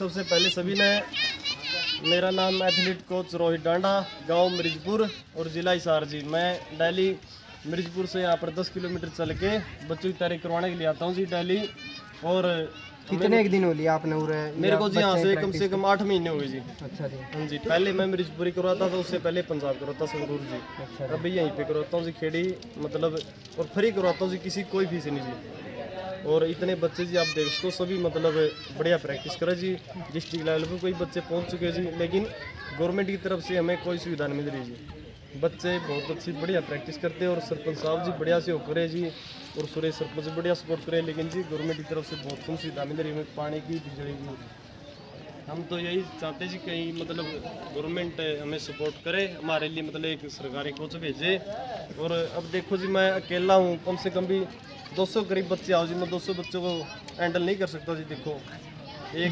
तरफ से पहले सभी ने, मेरा नाम एथलीट कोच रोहित डांडा, गांव मिर्जपुर और ज़िला हिसार जी। मैं डेली मिर्जपुर से यहाँ पर 10 किलोमीटर चल के बच्चों की तैयारी करवाने के लिए आता हूँ जी डेली। और कितने एक दिन हो लिया आपने उरे? मेरे को जी यहाँ से कम 8 महीने हो गए जी। अच्छा जी। हाँ जी, पहले मैं मिर्जपुरी करवाता था, उससे पहले पंजाब करवाता संगरूर जी। अच्छा। अभी यहीं पे करवाता हूँ जी, खेड़ी मतलब, और फ्री करवाता हूँ जी, किसी कोई फीस नहीं जी। और इतने बच्चे जी आप देख सको, सभी मतलब बढ़िया प्रैक्टिस करे जी। डिस्ट्रिक्ट लेवल पे कोई बच्चे पहुँच चुके जी, लेकिन गवर्नमेंट की तरफ से हमें कोई सुविधा नहीं मिल रही जी। बच्चे बहुत अच्छी बढ़िया प्रैक्टिस करते हैं और सरपंच साहब जी बढ़िया से करे जी, और सुरेश सरपंच जी बढ़िया सपोर्ट करे, लेकिन जी गवर्नमेंट की तरफ से बहुत कम सुविधा मिल रही है हमें, पानी की, बिजली की। हम तो यही चाहते जी कहीं मतलब गवर्नमेंट हमें सपोर्ट करे, हमारे लिए मतलब एक सरकारी कोच भेजे। और अब देखो जी मैं अकेला हूँ, कम से कम भी 200 करीब बच्चे आओ जी, मैं 200 बच्चों को हैंडल नहीं कर सकता जी। देखो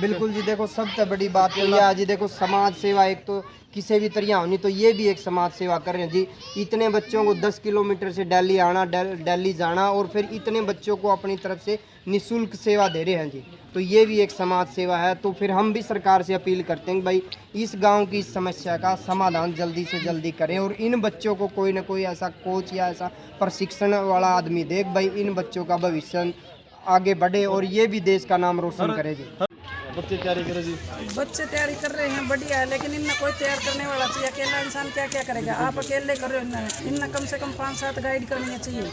बिल्कुल जी, देखो सबसे बड़ी बात ये है जी, देखो समाज सेवा एक तो किसी भी तरह होनी, तो ये भी एक समाज सेवा कर रहे हैं जी। इतने बच्चों को 10 किलोमीटर से दिल्ली आना, दिल्ली जाना, और फिर इतने बच्चों को अपनी तरफ से निःशुल्क सेवा दे रहे हैं जी, तो ये भी एक समाज सेवा है। तो फिर हम भी सरकार से अपील करते हैं कि भाई इस गांव की इस समस्या का समाधान जल्दी से जल्दी करें, और इन बच्चों को कोई ना कोई ऐसा कोच या ऐसा प्रशिक्षण वाला आदमी देख भाई इन बच्चों का भविष्य आगे बढ़े और ये भी देश का नाम रोशन करे जी। बच्चे तैयारी करे जी, बच्चे तैयारी कर रहे हैं, बढ़िया है, लेकिन इनमें कोई तैयार करने वाला चाहिए। अकेला इंसान क्या क्या करेगा? आप अकेले कर रहे हो, इनमें कम से कम 5-7 गाइड करनी चाहिए,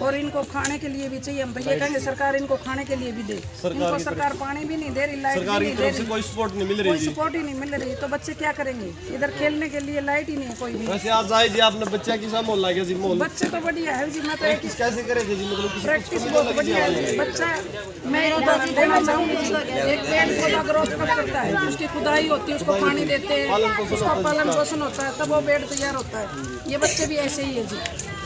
और इनको खाने के लिए भी चाहिए। हम तो ये कहेंगे सरकार इनको खाने के लिए भी दे। इनको सरकार पानी भी नहीं दे रही, लाइट भी नहीं दे रही, कोई सपोर्ट नहीं मिल रही, कोई सपोर्ट ही नहीं मिल रही, तो बच्चे क्या करेंगे? इधर खेलने के लिए लाइट ही नहीं है कोई भी। वैसे आज आए जी आपने बच्चा किसा मोहल्ला गया जी, मोहल्ला बच्चे तो बढ़िया है जी। मैं तो एक कैसे करे थे जी, मतलब प्रैक्टिस बहुत बढ़िया है जी। बच्चा मैं देना चाहूँगी जी, एक पेड़ पौधा ग्रोथ करता है, उसकी खुदाई होती है, उसको पानी देते हैं, उसका पालन पोषण होता है, तब वो पेड़ तैयार होता है। ये बच्चे भी ऐसे ही है जी।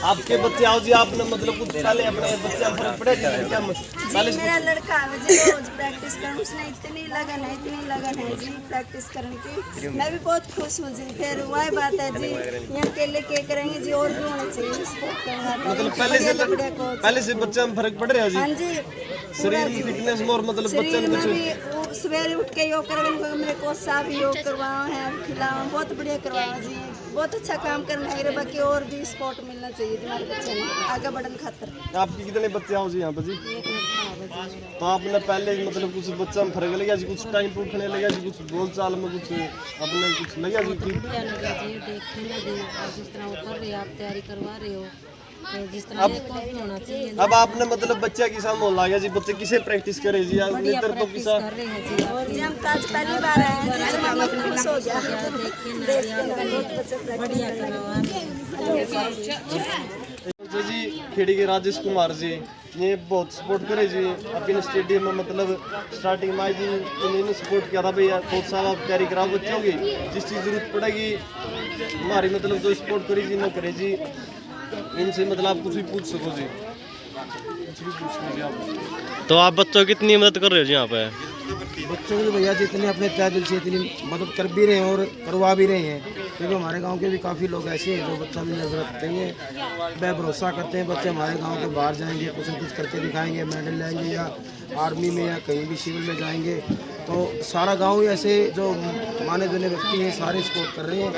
आपके बच्चे आओ जी, आपने मतलब कुछ पहले अपने बच्चे फर्क पड़े क्या पहले? मेरा लड़का है जी, रोज प्रैक्टिस कर, उसने इतनी लगन है जी प्रैक्टिस करने की। मैं भी बहुत खुश हूँ जी। फिर वही बात है जी, यहाँ अकेले के करेंगे जी, और भी होना चाहिए स्पोर्ट करना। मतलब पहले से बच्चे में फर्क पड़ रहा है जी? हाँ जी, शरीर में फिटनेस में और मतलब बच्चे में भी सवेरे उठ के योग करेंगे। मेरे कोच साहब योग करवाओ है, खिलाओ, बहुत बढ़िया करवाओ जी। बहुत अच्छा काम करना है, बाकी और भी स्पोर्ट मिलना चाहिए हमारे बच्चे ने आगे बढ़ने खातर। आपके कितने बच्चे आओ जी यहाँ पर जी? तो आपने पहले मतलब कुछ बच्चा में फर्क लगा जी, कुछ टाइम पे उठने लगा जी, कुछ बोल चाल में कुछ अपने कुछ लगा जी? बढ़िया लगा जी, देखने लगे जिस तरह वो कर रहे, आप तैयारी करवा रहे हो, तो जिस तरह ये कोच भी होना चाहिए। अब आपने मतलब बच्चा किसा मोहल्ला गया जी, बच्चे किसे प्रैक्टिस करे जी? बढ़िया तो प्रैक्टिस किसा कर रहे हैं जी। और जी हम आज पहली बार आए हैं जी, हम खुश हो गया बढ़िया करवा तो जी। खेड़ी के राजेश कुमार जी ये बहुत सपोर्ट करे जी अपने स्टेडियम में, मतलब स्टार्टिंग में जी इन्होंने सपोर्ट किया था भैया कोच साहब आप तैयारी कराओ बच्चों की, जिस चीज़ जरूरत पड़ेगी हमारी मतलब जो सपोर्ट करी जी न करे जी। इनसे मतलब आप कुछ भी पूछ सको जी, कुछ भी पूछ लीजिए आप। तो आप बच्चों की कितनी मदद कर रहे हो जी यहाँ पे? बच्चों को भैया जितने अपने तय दिल से इतनी मदद कर भी रहे हैं और करवा भी रहे हैं, क्योंकि हमारे गांव के भी काफ़ी लोग ऐसे हैं जो बच्चों में नजर रखते हैं, वह भरोसा करते हैं बच्चे हमारे गांव के बाहर जाएंगे, कुछ न कुछ करके दिखाएंगे, मेडल लाएंगे, या आर्मी में या कहीं भी सिविल में जाएंगे। तो सारा गांव ही ऐसे जो माने जाने व्यक्ति हैं सारे सपोर्ट कर रहे हैं।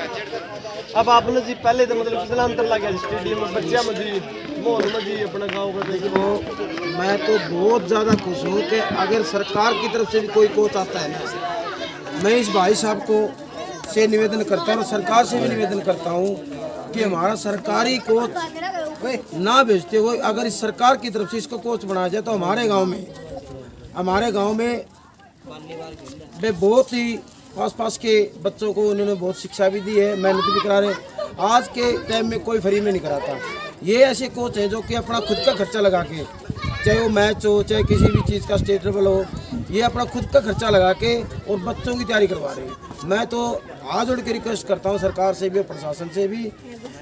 अब आपने जी पहले तो मतलब कितना अंतर लगा स्टेडियम में बच्चा में जी, माहौल में जी अपना गाँव का देखिए? तो मैं तो बहुत ज़्यादा खुश हूँ कि अगर सरकार की तरफ से भी कोई कोच आता है ना, मैं इस भाई साहब को से निवेदन करता हूँ, सरकार से भी निवेदन करता हूँ कि हमारा सरकारी कोच ना भेजते हुए अगर इस सरकार की तरफ से इसको कोच बनाया जाए, तो हमारे गांव में वे बहुत ही पास के बच्चों को उन्होंने बहुत शिक्षा भी दी है, मेहनत भी करा रहे हैं। आज के टाइम में कोई फ्री में नहीं कराता। ये ऐसे कोच हैं जो कि अपना खुद का खर्चा लगा के, चाहे वो मैच हो चाहे किसी भी चीज़ का स्टेट लेवल हो, ये अपना खुद का खर्चा लगा के और बच्चों की तैयारी करवा रहे हैं। मैं तो हाथ जोड़ के रिक्वेस्ट करता हूँ सरकार से भी और प्रशासन से भी,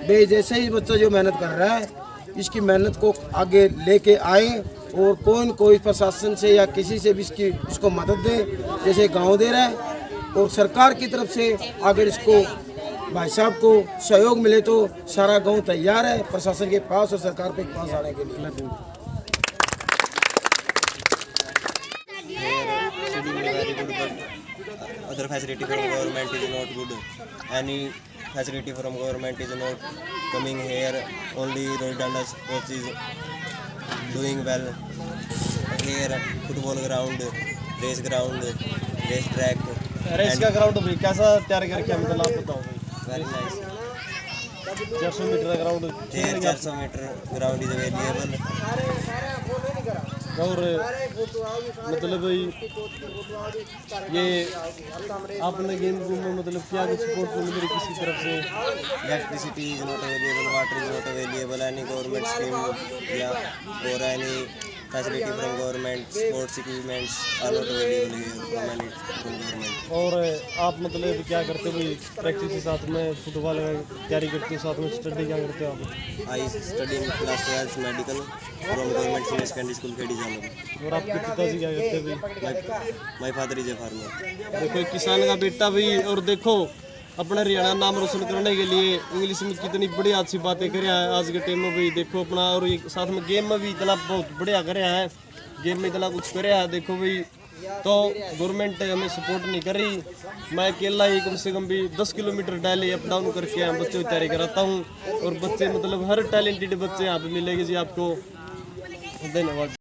बे जैसे ही बच्चा जो मेहनत कर रहा है इसकी मेहनत को आगे लेके आए, और कोई प्रशासन से या किसी से भी इसको मदद दे जैसे गाँव दे रहा है, और सरकार की तरफ से अगर इसको भाई साहब को सहयोग मिले तो सारा गांव तैयार है प्रशासन के पास और सरकार के पास आने के लिए। other facility from government is not good. Any facility from government is not coming here. Only Rohidandas coach is doing well. Here football ground, race track. Race का ग्राउंड भाई कैसा तैयार करके मतलब आप बताओ भाई। Very nice. 400 मीटर का ground Here 400 meter ground is available. और मतलब भाई ये आपने गेम में मतलब क्या कुछ सपोर्ट मिल रही किसी तरफ से? Electricity is not available, water is not available, any government scheme or any facility from government, sports equipments are not available here from government. और आप मतलब क्या करते हो भाई प्रैक्टिस के साथ में फुटबॉल तैयारी करते हो साथ में स्टडी क्या करते हो आप? I study in class 12 medical from government senior secondary school Khedi Jalab. और आपके पिताजी क्या करते हैं भाई? My father is a farmer. देखो एक किसान का बेटा भी, और देखो अपना हरियाणा नाम रोशन करने के लिए इंग्लिश में कितनी बढ़िया अच्छी बातें कर रहा है आज के टाइम में भाई। देखो अपना, और ये साथ में गेम में भी इतना बहुत बढ़िया कर रहा है, गेम में इतना कुछ कर रहा है देखो भाई। तो गवर्नमेंट हमें सपोर्ट नहीं कर रही। मैं अकेला ही कम से कम भी 10 किलोमीटर डेली अप डाउन करके यहाँ बच्चों की तैयारी कराता हूँ, और बच्चे मतलब हर टैलेंटेड बच्चे यहाँ पे मिलेंगे जी आपको। धन्यवाद।